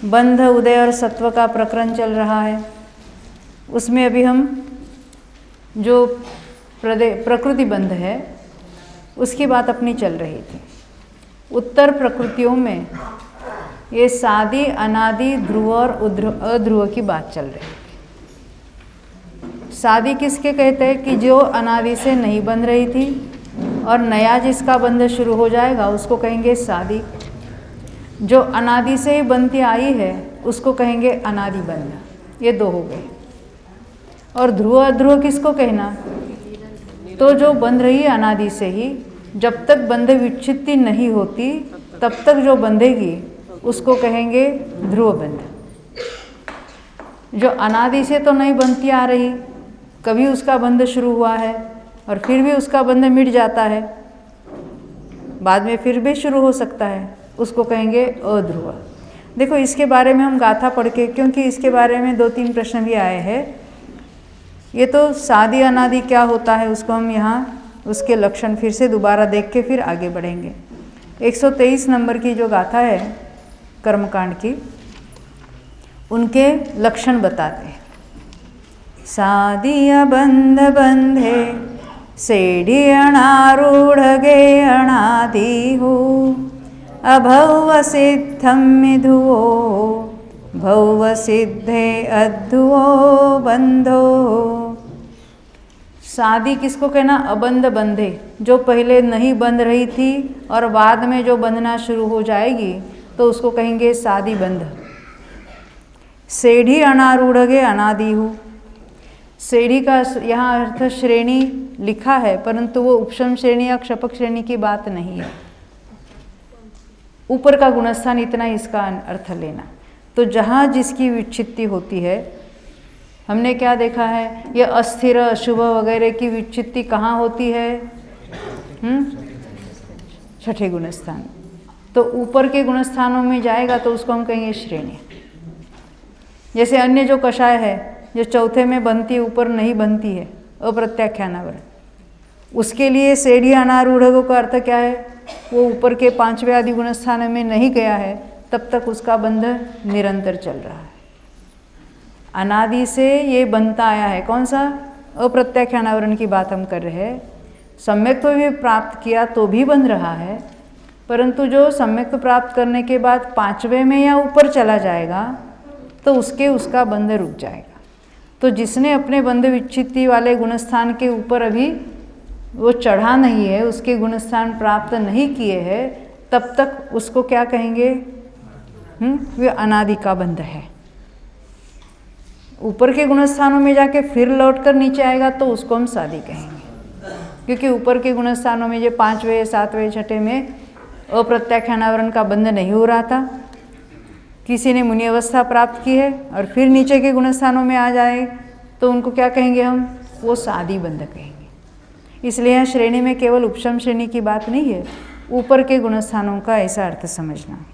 बंध उदय और सत्व का प्रकरण चल रहा है। उसमें अभी हम जो प्रकृति बंध है उसकी बात अपनी चल रही थी। उत्तर प्रकृतियों में ये सादि, अनादि, ध्रुव और अध्रुव की बात चल रही है। सादि किसके कहते हैं कि जो अनादि से नहीं बन रही थी और नया जिसका बंध शुरू हो जाएगा उसको कहेंगे सादि। जो अनादि से ही बनती आई है उसको कहेंगे अनादि बंध। ये दो हो गए। और ध्रुव अध्रुव किसको कहना? तो जो बंध रही है अनादि से ही, जब तक बंध विच्छित्ति नहीं होती तब तक जो बंधेगी उसको कहेंगे ध्रुव बंध। जो अनादि से तो नहीं बनती आ रही, कभी उसका बंध शुरू हुआ है और फिर भी उसका बंध मिट जाता है, बाद में फिर भी शुरू हो सकता है, उसको कहेंगे अध्रुव। देखो इसके बारे में हम गाथा पढ़ के, क्योंकि इसके बारे में 2-3 प्रश्न भी आए हैं। ये तो सादि अनादि क्या होता है उसको हम यहाँ उसके लक्षण फिर से दोबारा देख के फिर आगे बढ़ेंगे। 123 नंबर की जो गाथा है कर्मकांड की, उनके लक्षण बताते हैं। सादिया बंध बंधे सेढ़ी अणारूढ़ गे अणादि हो, अभव सिद्धम मिधुओ भव सिद्धे अध्रुवो बंधो। सादी किसको कहना? अबंध बंधे, जो पहले नहीं बंध रही थी और बाद में जो बंधना शुरू हो जाएगी तो उसको कहेंगे सादी बंध। सेढ़ी अनारूढ़ गे अनादि हो। सेढ़ी का यहाँ अर्थ श्रेणी लिखा है, परंतु वो उपशम श्रेणी या क्षपक श्रेणी की बात नहीं है। ऊपर का गुणस्थान इतना इसका अर्थ लेना। तो जहाँ जिसकी विच्छित्ति होती है, हमने क्या देखा है, ये अस्थिर अशुभ वगैरह की विच्छित्ति कहाँ होती है? छठे गुणस्थान। तो ऊपर के गुणस्थानों में जाएगा तो उसको हम कहेंगे श्रेणी। जैसे अन्य जो कषाय है जो चौथे में बनती, ऊपर नहीं बनती है, अप्रत्याख्यानावरण, उसके लिए सेढ़ी अनारूढ़ का अर्थ क्या है? वो ऊपर के 5वें आदि गुणस्थान में नहीं गया है तब तक उसका बंध निरंतर चल रहा है। अनादि से ये बनता आया है। कौन सा? अप्रत्याख्यानावरण की बात हम कर रहे हैं। सम्यक तो भी प्राप्त किया तो भी बन रहा है, परंतु जो सम्यक प्राप्त करने के बाद 5वें में या ऊपर चला जाएगा तो उसका बंध रुक जाएगा। तो जिसने अपने बंध विच्छित्ति वाले गुणस्थान के ऊपर अभी वो चढ़ा नहीं है, उसके गुणस्थान प्राप्त नहीं किए हैं, तब तक उसको क्या कहेंगे? वे अनादि का बंध है। ऊपर के गुणस्थानों में जाके फिर लौटकर नीचे आएगा तो उसको हम सादी कहेंगे, क्योंकि ऊपर के गुणस्थानों में जो 5वें 7वें 6ठे में अप्रत्याख्यानावरण का बंध नहीं हो रहा था, किसी ने मुनि अवस्था प्राप्त की है और फिर नीचे के गुणस्थानों में आ जाए तो उनको क्या कहेंगे हम? वो सादी बंध कहेंगे। इसलिए यहाँ श्रेणी में केवल उपशम श्रेणी की बात नहीं है, ऊपर के गुणस्थानों का ऐसा अर्थ समझना।